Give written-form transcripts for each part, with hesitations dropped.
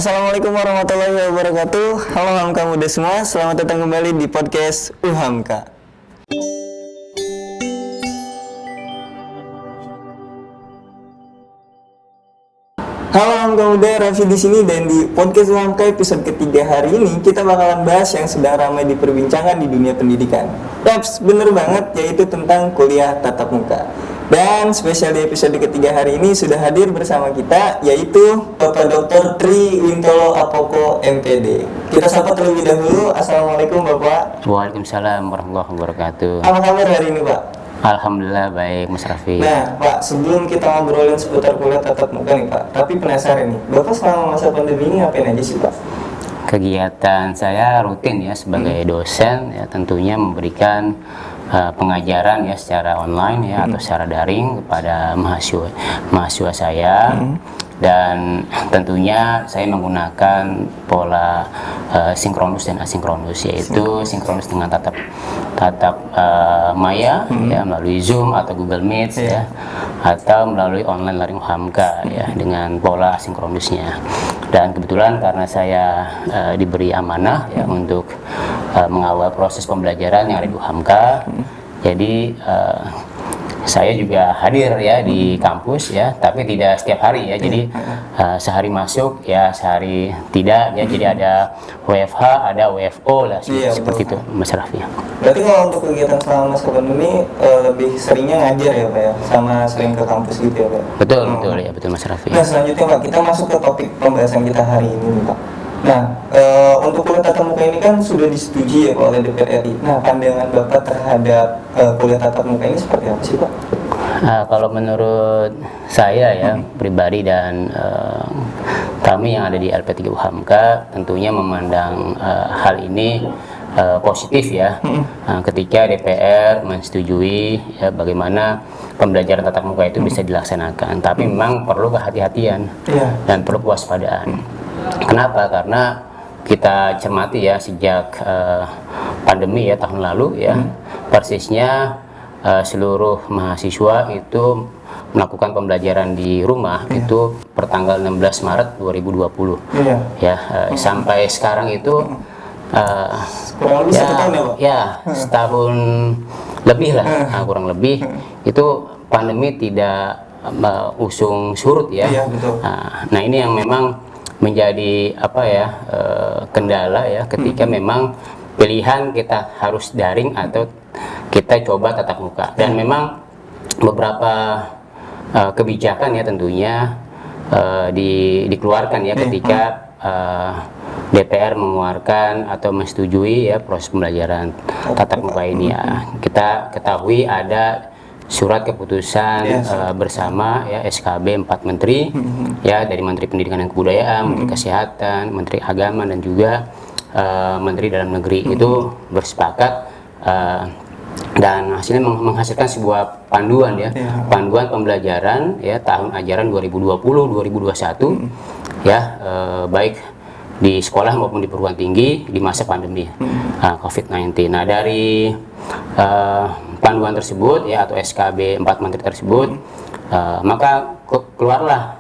Assalamualaikum warahmatullahi wabarakatuh. Halo Hamka muda semua, selamat datang kembali di podcast Hamka. Halo Hamka muda, Raffi di sini dan di podcast Hamka episode ketiga hari ini kita bakalan bahas yang sedang ramai diperbincangkan di dunia pendidikan. Yaps, bener banget, yaitu tentang kuliah tatap muka. Dan spesial di episode ketiga hari ini sudah hadir bersama kita, yaitu Bapak Dr. Tri Wintolo Apoko MPD. Kita sapa terlebih dahulu. Assalamualaikum Bapak. Waalaikumsalam warahmatullahi wabarakatuh. Apa kabar hari ini Pak? Alhamdulillah baik Mas Raffi. Nah Pak, sebelum kita ngobrolin seputar kuliah tatap muka nih Pak, tapi penasaran nih, Bapak selama masa pandemi ini ngapain aja sih Pak? Kegiatan saya rutin ya sebagai dosen ya, tentunya memberikan pengajaran ya secara online ya atau secara daring kepada mahasiswa saya, dan tentunya saya menggunakan pola sinkronus dan asinkronus, yaitu sinkronus dengan tatap maya ya melalui Zoom atau Google Meet ya, atau melalui online learning Hamka ya dengan pola asinkronusnya. Dan kebetulan karena saya diberi amanah ya untuk mengawal proses pembelajaran yang ada di Hamka, jadi saya juga hadir ya di kampus ya, tapi tidak setiap hari ya. Jadi sehari masuk ya, sehari tidak ya. Jadi ada WFH, ada WFO lah seperti itu Mas Raffi. Berarti kalau untuk kegiatan selama masa pandemi lebih seringnya ngajar ya Pak ya, sama sering ke kampus gitu ya Pak? Betul ya, betul Mas Raffi. Nah selanjutnya Pak, kita masuk ke topik pembahasan kita hari ini Pak. Nah, untuk kuliah tatap muka ini kan sudah disetujui ya Pak oleh DPR RI. Nah, pandangan Bapak terhadap kuliah tatap muka ini seperti apa sih Pak? Kalau menurut saya ya pribadi dan kami yang ada di LP3 Hamka tentunya memandang hal ini positif ya. Ketika DPR menyetujui ya, bagaimana pembelajaran tatap muka itu bisa dilaksanakan, tapi memang perlu kehati-hatian dan perlu kewaspadaan. Kenapa? Karena kita cermati ya sejak pandemi ya tahun lalu ya, persisnya seluruh mahasiswa itu melakukan pembelajaran di rumah itu pertanggal 16 Maret 2020 ya, sampai sekarang itu kurang lebih satu tahun ya Pak? Ya setahun lebih lah, kurang lebih itu pandemi tidak usung surut ya. Nah ini yang memang menjadi kendala ya ketika memang pilihan kita harus daring atau kita coba tatap muka. Dan memang beberapa kebijakan ya tentunya dikeluarkan ya ketika DPR mengeluarkan atau menyetujui ya proses pembelajaran tatap muka ini ya. Kita ketahui ada surat keputusan bersama ya SKB 4 menteri ya, dari Menteri Pendidikan dan Kebudayaan, Menteri Kesehatan, Menteri Agama, dan juga Menteri Dalam Negeri itu bersepakat dan hasilnya menghasilkan sebuah panduan ya, panduan pembelajaran ya tahun ajaran 2020-2021 ya, baik di sekolah maupun di perguruan tinggi di masa pandemi COVID-19. Nah dari panduan tersebut ya atau SKB 4 menteri tersebut, maka keluarlah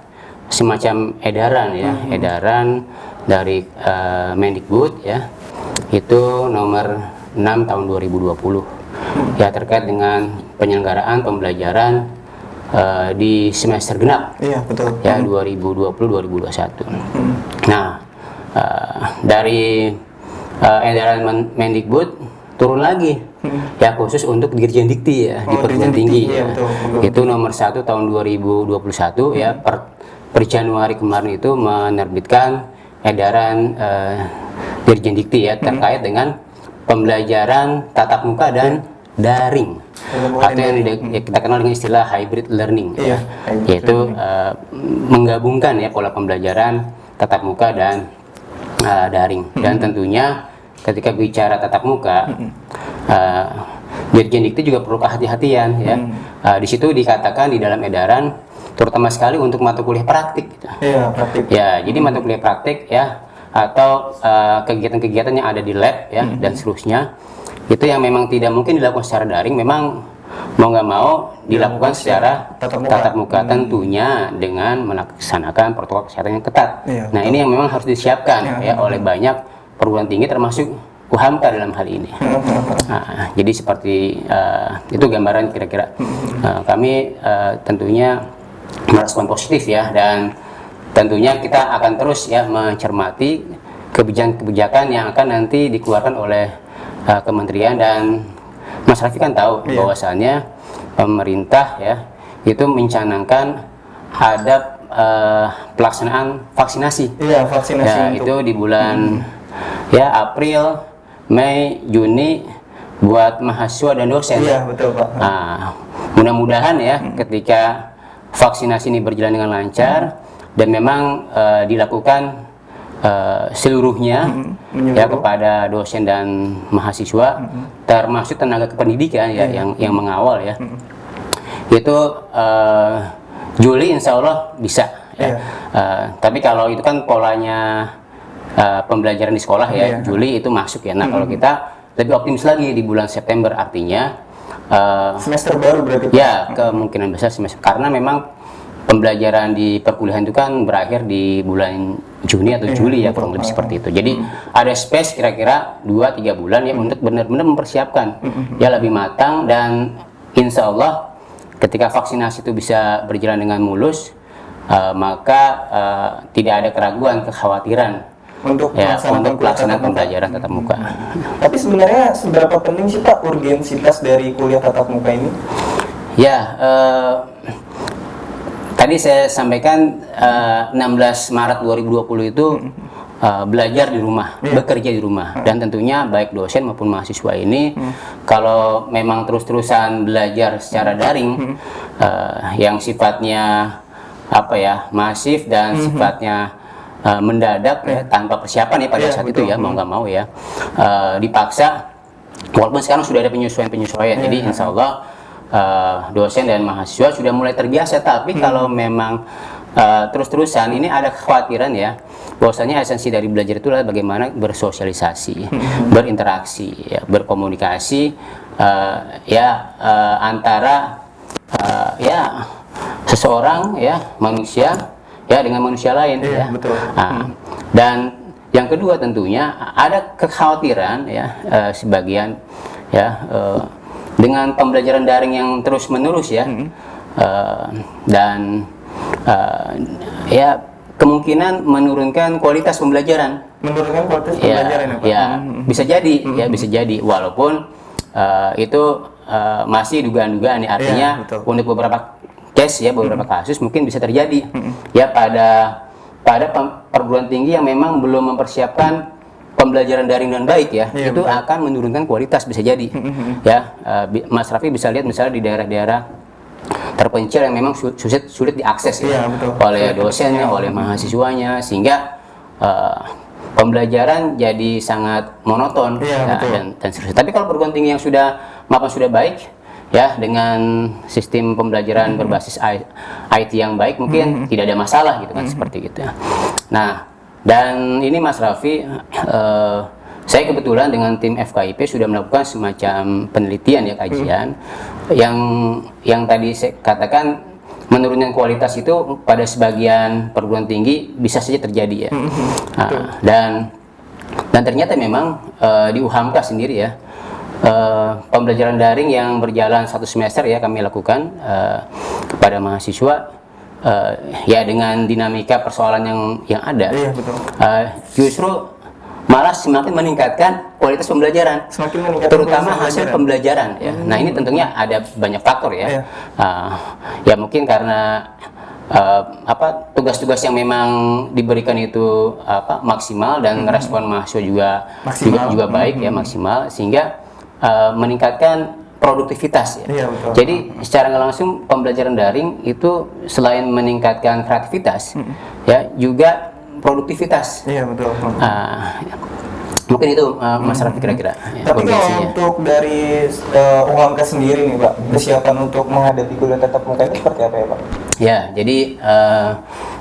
semacam edaran ya, edaran dari Mendikbud ya, itu nomor 6 tahun 2020 ya, terkait dengan penyelenggaraan pembelajaran di semester genap ya 2020-2021. Nah dari edaran Mendikbud turun lagi ya khusus untuk Dirjen Dikti ya di perguruan tinggi ya. Itu nomor 1 tahun 2021 ya, per Januari kemarin itu menerbitkan edaran Dirjen Dikti ya terkait dengan pembelajaran tatap muka dan daring atau yang kita kenal dengan istilah hybrid learning ya, yaitu menggabungkan ya pola pembelajaran tatap muka dan daring. Dan tentunya ketika bicara tatap muka, Dirjen Dikti juga perlu kehati-hatian ya. Di situ dikatakan di dalam edaran terutama sekali untuk mata kuliah praktik gitu. Ya, jadi mata kuliah praktik ya atau kegiatan-kegiatan yang ada di lab ya dan seterusnya, itu yang memang tidak mungkin dilakukan secara daring, memang mau nggak mau dilakukan secara tatap muka, tentunya dengan melaksanakan protokol kesehatan yang ketat. Nah, ini yang memang harus disiapkan ya oleh banyak perguruan tinggi termasuk UHAMKA dalam hal ini. Nah, jadi seperti itu gambaran kira-kira. Kami tentunya merespon positif ya, dan tentunya kita akan terus ya mencermati kebijakan-kebijakan yang akan nanti dikeluarkan oleh kementerian. Dan Mas Raffi kan tahu bahwasannya pemerintah ya itu mencanangkan ada pelaksanaan vaksinasi. Iya, vaksinasi ya, itu di bulan ya April, Mei, Juni buat mahasiswa dan dosen. Iya, betul Pak. Nah, mudah-mudahan ya ketika vaksinasi ini berjalan dengan lancar dan memang dilakukan seluruhnya ya kepada dosen dan mahasiswa, termasuk tenaga kependidikan ya yang mengawal ya. Itu Juli insya Allah bisa ya. Tapi kalau itu kan polanya pembelajaran di sekolah ya, Juli itu masuk ya. Nah, kalau kita lebih optimis lagi di bulan September, artinya semester baru berarti Pak? Ya, kemungkinan besar semester, karena memang pembelajaran di perkuliahan itu kan berakhir di bulan Juni atau Juli ya, kurang lebih seperti itu. Jadi ada space kira-kira 2-3 bulan ya untuk benar-benar mempersiapkan ya lebih matang, dan insya Allah ketika vaksinasi itu bisa berjalan dengan mulus, maka tidak ada keraguan, kekhawatiran untuk pelaksanaan pembelajaran tatap muka. Tapi sebenarnya seberapa penting sih Pak urgensitas dari kuliah tatap muka ini? Ya, tadi saya sampaikan 16 Maret 2020 itu belajar di rumah, bekerja di rumah, dan tentunya baik dosen maupun mahasiswa ini kalau memang terus-terusan belajar secara daring yang sifatnya masif dan sifatnya mendadak ya, tanpa persiapan ya pada saat itu ya, mau nggak mau ya dipaksa, walaupun sekarang sudah ada penyesuaian. Jadi insya Allah dosen dan mahasiswa sudah mulai terbiasa. Tapi kalau memang terus-terusan, ini ada kekhawatiran ya, bahwasanya esensi dari belajar itu adalah bagaimana bersosialisasi, berinteraksi ya, berkomunikasi antara seseorang ya, manusia ya dengan manusia lain ya. Betul. Dan yang kedua tentunya ada kekhawatiran ya sebagian ya dengan pembelajaran daring yang terus menerus ya, dan ya kemungkinan menurunkan kualitas pembelajaran. Menurunkan kualitas pembelajaran ya Pak? Ya, bisa jadi ya, bisa jadi, walaupun itu masih dugaan-dugaan ya, artinya untuk beberapa case ya, beberapa kasus mungkin bisa terjadi ya pada perguruan tinggi yang memang belum mempersiapkan pembelajaran daring dan baik ya, itu akan menurunkan kualitas, bisa jadi ya. Mas Raffi bisa lihat misalnya di daerah-daerah terpencil yang memang sulit diakses ya, oleh dosennya, oleh mahasiswanya, sehingga pembelajaran jadi sangat monoton dan seterusnya. Tapi kalau perguruan tinggi yang sudah baik ya, dengan sistem pembelajaran berbasis IT yang baik, mungkin tidak ada masalah gitu kan, seperti gitu ya. Nah, dan ini Mas Raffi, saya kebetulan dengan tim FKIP sudah melakukan semacam penelitian ya, kajian yang tadi saya katakan menurunkan kualitas itu pada sebagian perguruan tinggi bisa saja terjadi ya. Dan ternyata memang di UHAMKA sendiri ya, pembelajaran daring yang berjalan 1 semester ya kami lakukan kepada mahasiswa ya, dengan dinamika persoalan yang ada, justru malah semakin meningkatkan kualitas pembelajaran, terutama hasil pembelajaran ya. Nah, ini tentunya ada banyak faktor ya. Ya mungkin karena tugas-tugas yang memang diberikan itu maksimal, dan respon mahasiswa juga baik ya, maksimal, sehingga meningkatkan produktivitas ya. Jadi secara nggak langsung pembelajaran daring itu selain meningkatkan kreativitas ya, juga produktivitas. Mungkin itu Mas Raffi kira-kira. Tapi kalau untuk dari UHAMKA sendiri nih Pak, persiapan untuk menghadapi kuliah tatap muka ini seperti apa ya Pak? Ya, jadi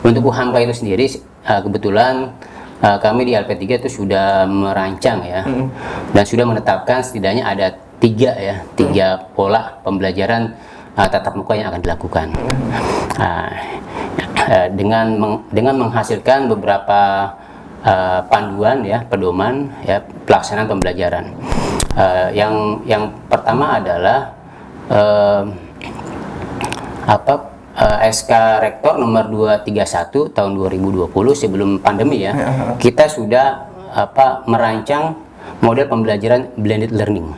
untuk UHAMKA itu sendiri kebetulan kami di LP3 itu sudah merancang ya, dan sudah menetapkan setidaknya ada tiga pola pembelajaran tatap muka yang akan dilakukan. Dengan menghasilkan beberapa panduan ya, pedoman ya pelaksanaan pembelajaran. Yang pertama adalah SK Rektor nomor 231 tahun 2020 sebelum pandemi ya. Kita sudah merancang model pembelajaran blended learning.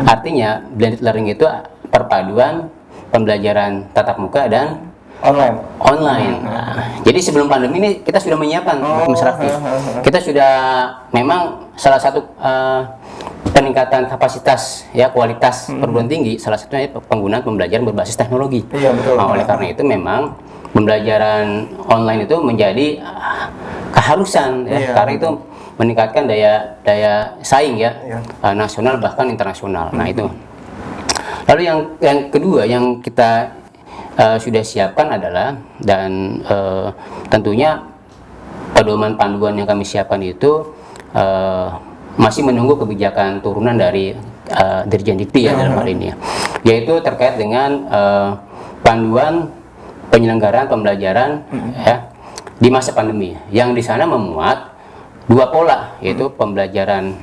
Artinya blended learning itu perpaduan pembelajaran tatap muka dan online. Jadi sebelum pandemi ini kita sudah menyiapkan Mas Raffi. Kita sudah memang salah satu peningkatan kapasitas ya kualitas perguruan tinggi salah satunya penggunaan pembelajaran berbasis teknologi. Iya, betul. Oleh karena itu memang pembelajaran online itu menjadi keharusan ya, karena itu meningkatkan daya saing ya, nasional bahkan internasional. Nah itu. Lalu yang kedua yang kita sudah siapkan adalah dan tentunya pedoman panduan yang kami siapkan itu masih menunggu kebijakan turunan dari Dirjen Dikti ya dalam hal ini, yaitu terkait dengan panduan penyelenggaraan pembelajaran ya di masa pandemi, yang di sana memuat dua pola, yaitu pembelajaran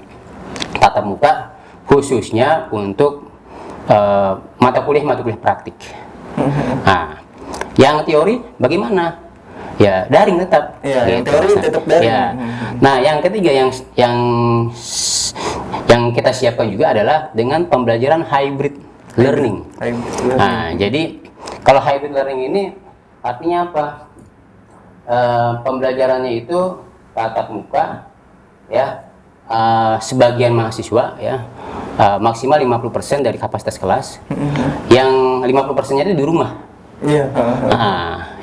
tatap muka khususnya untuk mata kuliah praktik. Nah, yang teori bagaimana? Ya daring tetap. Ya, gitu. Teori tetap daring. Ya. Nah, yang ketiga yang kita siapkan juga adalah dengan pembelajaran hybrid learning. Nah, jadi kalau hybrid learning ini artinya apa? Pembelajarannya itu tatap muka, ya, sebagian mahasiswa, ya, maksimal 50% dari kapasitas kelas, yang 50%-nya itu di rumah. Iya.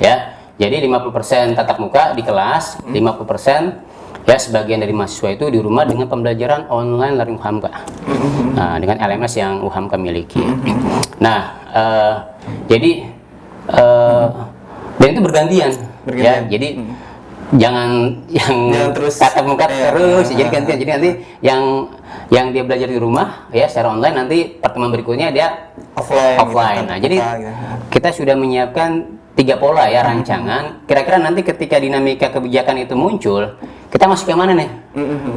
Ya. Jadi 50% tatap muka di kelas, 50% ya sebagian dari mahasiswa itu di rumah dengan pembelajaran online learning UHAMKA. Dengan LMS yang UHAMKA miliki. Nah, jadi dan itu bergantian. Ya. Jadi jangan terus tatap muka terus, jadi gantian. Jadi nanti yang dia belajar di rumah ya secara online, nanti pertemuan berikutnya dia offline. Nah, jadi kita sudah menyiapkan 3 pola ya rancangan. Kira-kira nanti ketika dinamika kebijakan itu muncul, kita masuk ke mana nih?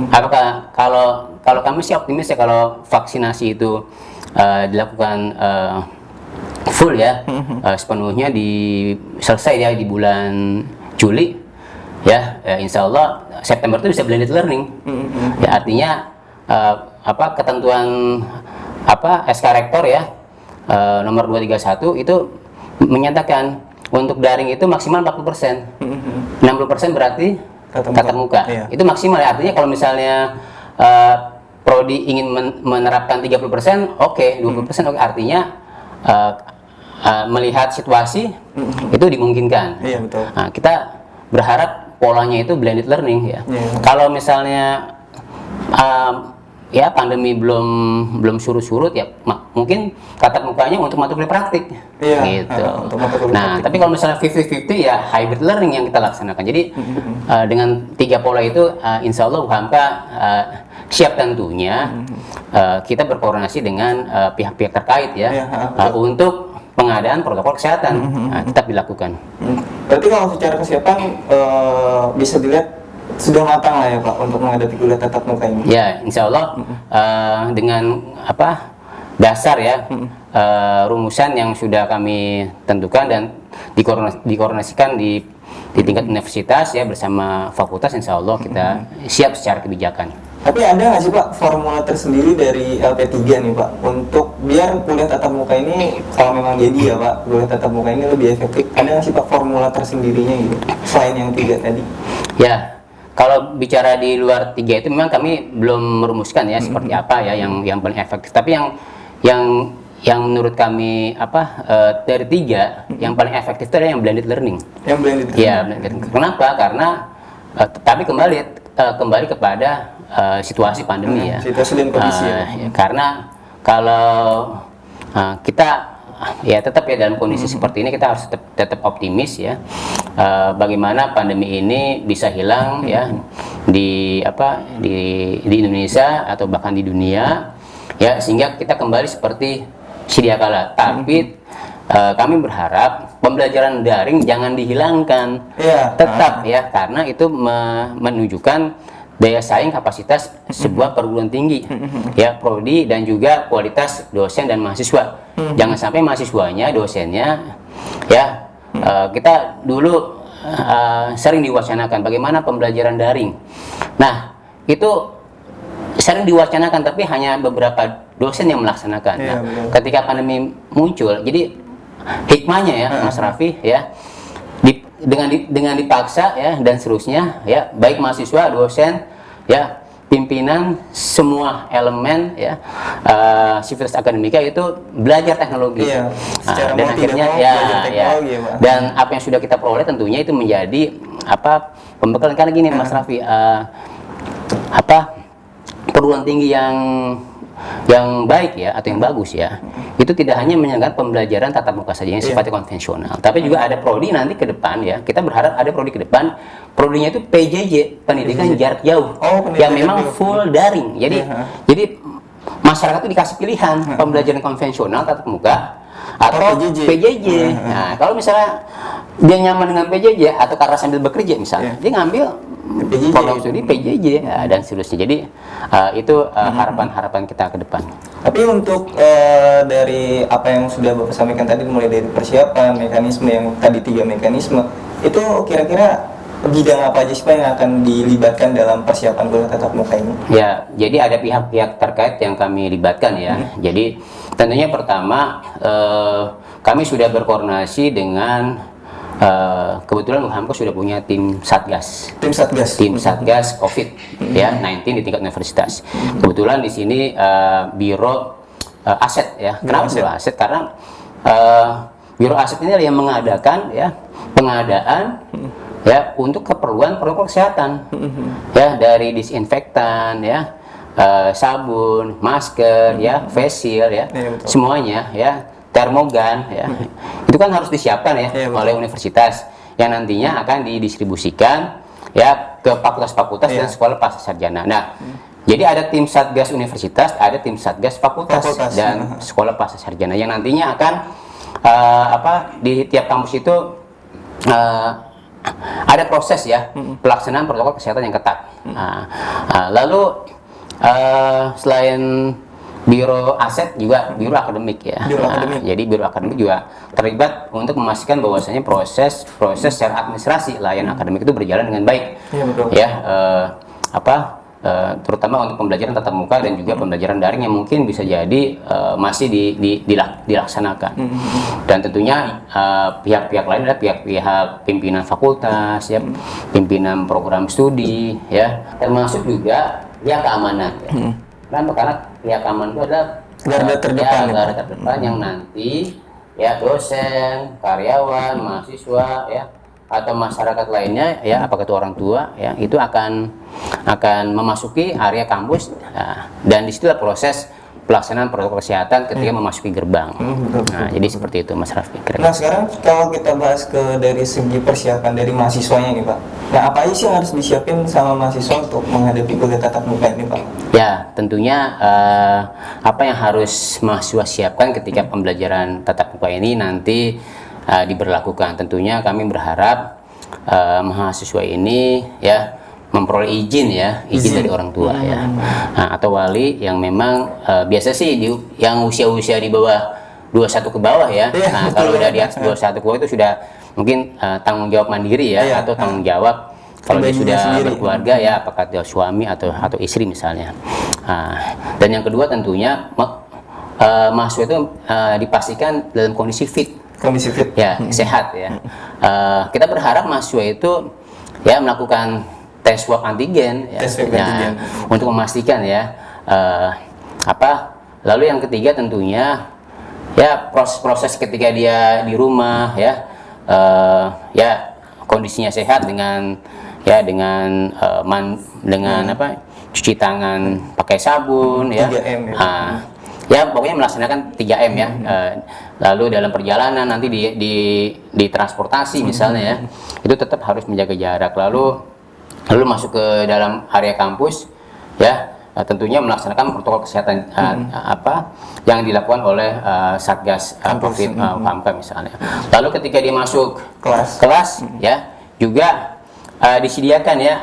Apakah kalau kami sih optimis ya kalau vaksinasi itu dilakukan full ya, sepenuhnya selesai ya di bulan Juli ya, insya Allah September itu bisa blended learning. Ya, artinya ketentuan SK Rektor ya nomor 231 itu menyatakan untuk daring itu maksimal 40%. 60% berarti tatap muka. Iya. Itu maksimal ya. Artinya kalau misalnya prodi ingin menerapkan 30%, oke, 20% oke. Artinya melihat situasi itu dimungkinkan. Iya, betul. Nah, kita berharap polanya itu blended learning ya. Kalau misalnya ya pandemi belum surut-surut ya, mungkin tatap mukanya untuk mata kuliah praktik, gitu. Nah, tapi kalau misalnya 50-50 ya hybrid learning yang kita laksanakan. Jadi dengan 3 pola itu, insya Allah UHAMKA siap tentunya. Kita berkoordinasi dengan pihak-pihak terkait ya, untuk pengadaan protokol kesehatan tetap dilakukan. Berarti kalau secara kesiapan bisa dilihat sudah matang lah ya Pak untuk menghadapi kuliah tatap muka ini. Ya, insya Allah dengan dasar ya rumusan yang sudah kami tentukan dan dikoordinasikan di tingkat universitas ya bersama fakultas, insya Allah kita siap secara kebijakan. Tapi ada nggak sih Pak formula tersendiri dari LP3 nih Pak untuk biar kuliah tatap muka ini, kalau memang jadi ya Pak kuliah tatap muka ini lebih efektif, ada nggak sih Pak formula tersendirinya gitu selain yang 3 tadi? Ya. Kalau bicara di luar 3 itu memang kami belum merumuskan ya seperti apa ya yang paling efektif. Tapi yang menurut kami dari 3 yang paling efektif itu adalah yang blended learning. Yang blended learning. Ya, blended learning. Kenapa? Karena tapi kembali kepada situasi pandemi ya. Situasi dan kondisi ya. Karena kalau kita ya tetap ya dalam kondisi seperti ini kita harus tetap optimis ya, bagaimana pandemi ini bisa hilang ya di Indonesia atau bahkan di dunia ya, sehingga kita kembali seperti sedia kala. Tapi kami berharap pembelajaran daring jangan dihilangkan, tetap ya, karena itu menunjukkan daya saing kapasitas sebuah perguruan tinggi, ya, prodi dan juga kualitas dosen dan mahasiswa. Jangan sampai mahasiswanya, dosennya, ya, kita dulu sering diwacanakan bagaimana pembelajaran daring. Nah, itu sering diwacanakan, tapi hanya beberapa dosen yang melaksanakan. Nah, ketika pandemi muncul, jadi hikmahnya ya, Mas Raffi, ya, dengan dipaksa ya dan seterusnya, ya, baik mahasiswa, dosen, ya, pimpinan, semua elemen, ya, sivitas akademika itu belajar teknologi. Dan akhirnya dan apa yang sudah kita peroleh tentunya itu menjadi pembekalan. Karena gini Mas Raffi, perguruan tinggi yang baik ya, atau yang bagus ya, itu tidak hanya menyelenggarakan pembelajaran tatap muka saja yang sifatnya konvensional, tapi juga ada prodi nanti ke depan ya. Kita berharap ada prodi ke depan, prodinya itu PJJ, pendidikan jarak jauh, yang memang full daring. Jadi masyarakat itu dikasih pilihan pembelajaran konvensional tatap muka atau PJJ. Nah, kalau misalnya dia nyaman dengan PJJ atau karena sambil bekerja misalnya, dia ngambil program studi PJJ dan seterusnya. Jadi itu harapan-harapan kita ke depan. Tapi untuk dari apa yang sudah Bapak sampaikan tadi, mulai dari persiapan, mekanisme yang tadi 3 mekanisme, itu kira-kira bidang apa aja sih Pak yang akan dilibatkan dalam persiapan kuliah tatap muka ini? Ya, jadi ada pihak-pihak terkait yang kami libatkan ya. Jadi tentunya pertama kami sudah berkoordinasi dengan kebetulan UHAMKA sudah punya tim satgas COVID ya 19 di tingkat universitas. Kebetulan di sini biro aset ya. Kenapa biro aset? Karena biro aset ini yang mengadakan ya pengadaan ya untuk keperluan protokol kesehatan ya, dari disinfektan ya, sabun, masker ya, face shield ya, semuanya ya, termogan ya, itu kan harus disiapkan ya, oleh universitas yang nantinya akan didistribusikan ya ke fakultas-fakultas dan sekolah pasca sarjana. Nah, jadi ada tim satgas universitas, ada tim satgas fakultas dan sekolah pasca sarjana yang nantinya akan di tiap kampus itu ada proses ya pelaksanaan protokol kesehatan yang ketat. Lalu selain biro aset juga biro akademik ya. Jadi biro akademik juga terlibat untuk memastikan bahwasanya proses secara administrasi layanan akademik itu berjalan dengan baik. Terutama untuk pembelajaran tatap muka dan juga pembelajaran daring yang mungkin bisa jadi masih dilaksanakan. Dan tentunya pihak-pihak lain adalah pihak-pihak pimpinan fakultas ya, pimpinan program studi ya, termasuk juga pihak keamanan ya. Kenapa? Karena pihak keamanan itu adalah garda terdepan yang nanti ya dosen, karyawan, mahasiswa ya, atau masyarakat lainnya ya, apakah itu orang tua ya, itu akan memasuki area kampus dan disitulah proses pelaksanaan protokol kesehatan ketika memasuki gerbang. Nah, jadi seperti itu Mas Raffi. Nah, sekarang kalau kita bahas dari segi persiapan dari mahasiswanya nih Pak. Nah, apa aja sih yang harus disiapin sama mahasiswa untuk menghadapi kuliah tatap muka ini Pak? Ya, tentunya apa yang harus mahasiswa siapkan ketika pembelajaran tatap muka ini nanti diberlakukan. Tentunya kami berharap mahasiswa ini ya memperoleh izin dari orang tua ya, atau wali yang memang biasa sih yang usia di bawah 21 ke bawah ya. Nah, kalau udah di atas 21 ke bawah itu sudah mungkin tanggung jawab mandiri ya, atau tanggung jawab kalau dia sudah berkeluarga ya, apakah dia suami atau istri misalnya. Dan yang kedua tentunya mahasiswa itu dipastikan dalam kondisi fit ya, sehat ya. Kita berharap mahasiswa itu ya melakukan tes swab antigen ya, untuk memastikan ya lalu yang ketiga tentunya ya proses ketika dia di rumah ya, ya kondisinya sehat dengan cuci tangan pakai sabun ya, 3M ya. Ya pokoknya melaksanakan 3M ya. Lalu dalam perjalanan nanti di transportasi misalnya ya, itu tetap harus menjaga jarak. Lalu masuk ke dalam area kampus ya, tentunya melaksanakan protokol kesehatan apa yang dilakukan oleh Satgas COVID UHAMKA misalnya. Lalu ketika dia masuk kelas ya juga disediakan ya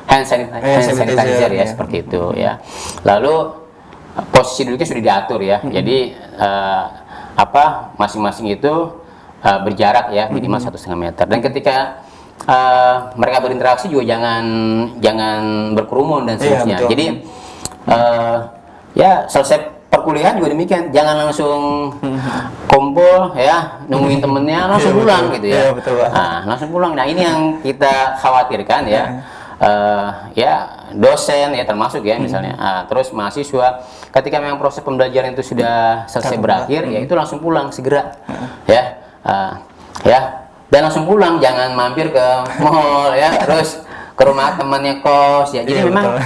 hand sanitizer ya, seperti itu ya. Lalu posisi duduknya sudah diatur ya. Jadi apa masing-masing itu berjarak ya minimal 1,5 meter. Dan ketika mereka berinteraksi juga jangan berkerumun dan seterusnya. Iya, jadi ya selesai perkuliahan juga demikian, jangan langsung kumpul ya nungguin temennya langsung pulang gitu ya. Iya, betul, Pak. Nah, langsung pulang. Nah ini yang kita khawatirkan ya. Ya dosen ya termasuk ya misalnya. Terus mahasiswa ketika memang proses pembelajaran itu sudah selesai berakhir ya itu langsung pulang segera ya. Ya dan langsung pulang, jangan mampir ke mall ya terus ke rumah temannya kos ya. Jadi memang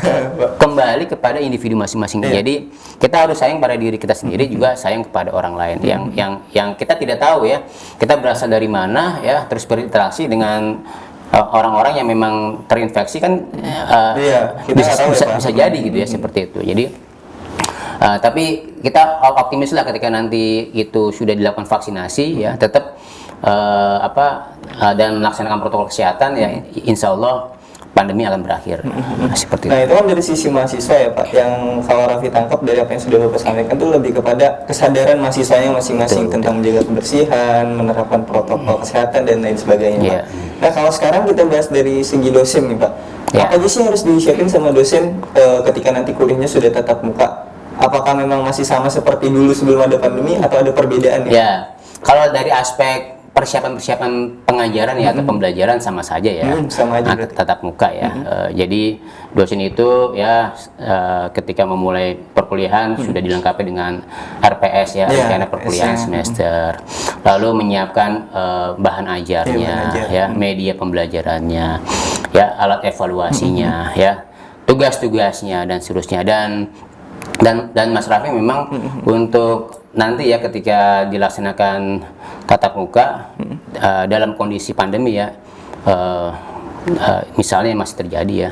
kembali kepada individu masing-masing. Jadi kita harus sayang pada diri kita sendiri, juga sayang kepada orang lain yang kita tidak tahu ya kita berasal dari mana ya, terus berinteraksi dengan orang-orang yang memang terinfeksi kan bisa jadi gitu ya seperti itu. Jadi tapi kita optimis lah ketika nanti itu sudah dilakukan vaksinasi ya, tetap dan melaksanakan protokol kesehatan ya, insya Allah pandemi akan berakhir. Seperti Nah itu. itu kan dari sisi mahasiswa ya Pak, yang kalau Raffi tangkap dari apa yang sudah Bapak sampaikan itu lebih kepada kesadaran mahasiswanya masing-masing tentang menjaga kebersihan, menerapkan protokol kesehatan dan lain sebagainya Pak. Nah kalau sekarang kita bahas dari segi dosen nih Pak, apa aja sih yang harus disiapin sama dosen ketika nanti kuliahnya sudah tatap muka? Apakah memang masih sama seperti dulu sebelum ada pandemi atau ada perbedaan ya? Ya, kalau dari aspek persiapan pengajaran ya atau pembelajaran sama saja ya, sama aja tatap muka ya. Jadi dosen itu ya ketika memulai perkuliahan sudah dilengkapi dengan RPS ya, rencana perkuliahan semester, lalu menyiapkan bahan ajarnya ya, media pembelajarannya ya, alat evaluasinya ya, tugas-tugasnya dan seterusnya. Dan Mas Raffi memang untuk nanti ya ketika dilaksanakan tatap muka dalam kondisi pandemi ya, misalnya masih terjadi ya,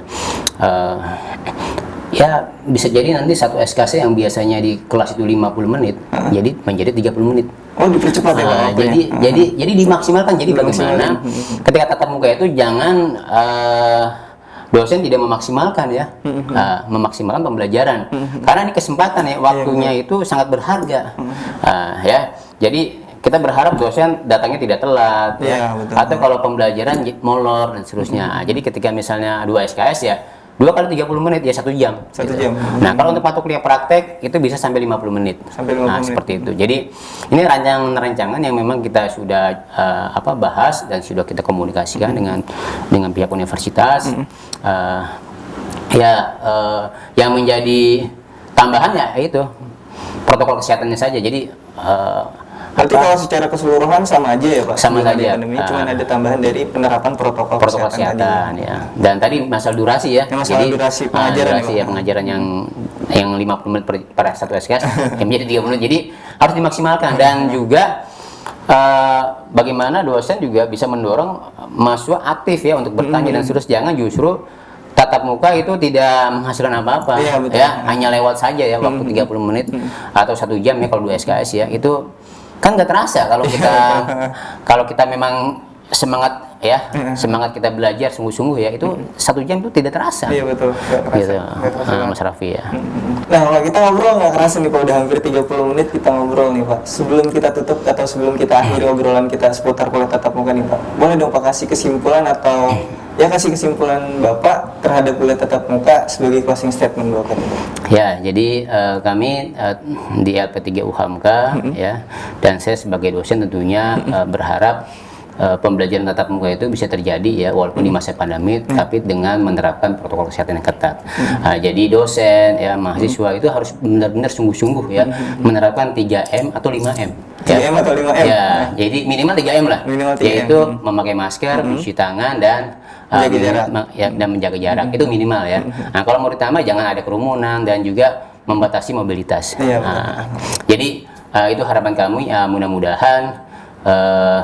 ya bisa jadi nanti satu SKC yang biasanya di kelas itu 50 menit jadi menjadi 30 menit. Oh dipercepat ya Pak? Jadi dimaksimalkan. Jadi bagaimana ketika tatap muka itu jangan dosen tidak memaksimalkan ya, memaksimalkan pembelajaran, karena ini kesempatan ya, waktunya itu sangat berharga ya. Jadi kita berharap dosen datangnya tidak telat ya, atau kalau pembelajaran molor dan seterusnya. Jadi ketika misalnya 2 SKS ya 2 kali 30 menit ya 1 jam. Nah kalau untuk mata kuliah praktek itu bisa sampai 50 menit. Seperti itu. Jadi ini rancangan yang memang kita sudah bahas dan sudah kita komunikasikan dengan pihak universitas. Yang menjadi tambahan ya itu protokol kesehatannya saja. Jadi berarti kalau secara keseluruhan sama aja ya Pak? Sama saja. Cuma ada tambahan dari penerapan protokol kesehatan ya. Dan tadi masalah durasi ya. Masalah durasi pengajaran. Pengajaran yang 50 menit per satu SKS yang menjadi 30 menit. Jadi harus dimaksimalkan. Dan juga bagaimana dosen juga bisa mendorong mahasiswa aktif ya untuk bertanya dan seterusnya. Jangan justru tatap muka itu tidak menghasilkan apa-apa ya, hanya lewat saja ya waktu 30 menit atau 1 jam ya kalau 2 SKS ya, itu kan nggak terasa kalau kita memang semangat ya, semangat kita belajar sungguh-sungguh ya, itu 1 jam itu tidak terasa. Iya betul. Gitu, Mas Raffi ya. Nah kalau kita ngobrol nggak kerasa nih Pak, udah hampir 30 menit kita ngobrol nih Pak. Sebelum kita tutup atau sebelum kita akhiri obrolan kita seputar kuliah tatap muka nih Pak, boleh dong Pak kasih kesimpulan atau kasih kesimpulan Bapak terhadap kuliah tatap muka sebagai closing statement Bapak nih Pak. Ya, jadi kami di LP3 UHAMKA ya, dan saya sebagai dosen tentunya berharap pembelajaran tatap muka itu bisa terjadi ya walaupun di masa pandemi, tapi dengan menerapkan protokol kesehatan yang ketat. Jadi dosen ya, mahasiswa itu harus benar-benar sungguh-sungguh ya menerapkan 3M atau 5M. 3M atau 5M? Ya, jadi minimal 3M lah. Yaitu memakai masker, mencuci tangan, dan menjaga jarak. Itu minimal ya. Nah, kalau mau ditambah jangan ada kerumunan dan juga membatasi mobilitas. Jadi itu harapan kami, mudah-mudahan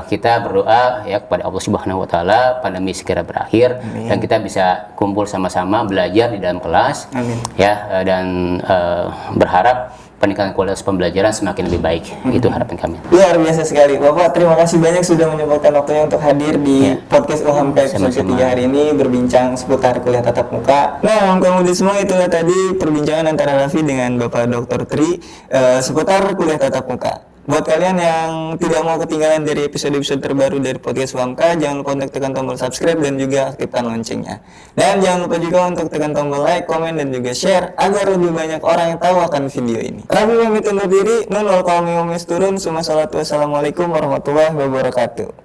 kita berdoa ya kepada Allah Subhanahu wa taala pandemi segera berakhir dan kita bisa kumpul sama-sama belajar di dalam kelas. Amin. Ya dan berharap peningkatan kualitas pembelajaran semakin lebih baik. Itu harapan kami. Luar biasa sekali. Bapak, terima kasih banyak sudah menyempatkan waktunya untuk hadir di podcast UHAMKA episode Sama-sama. ketiga hari ini berbincang seputar kuliah tatap muka. Nah, kemudian semua itulah tadi perbincangan antara Raffi dengan Bapak Dr. Tri seputar kuliah tatap muka. Buat kalian yang tidak mau ketinggalan dari episode-episode terbaru dari podcast UHAMKA, jangan lupa untuk tekan tombol subscribe dan juga aktifkan loncengnya. Dan jangan lupa juga untuk tekan tombol like, komen, dan juga share agar lebih banyak orang yang tahu akan video ini. Raffi pamit undur diri, nun wal qawmi wa misturun, summa salatu wassalamualaikum warahmatullahi wabarakatuh.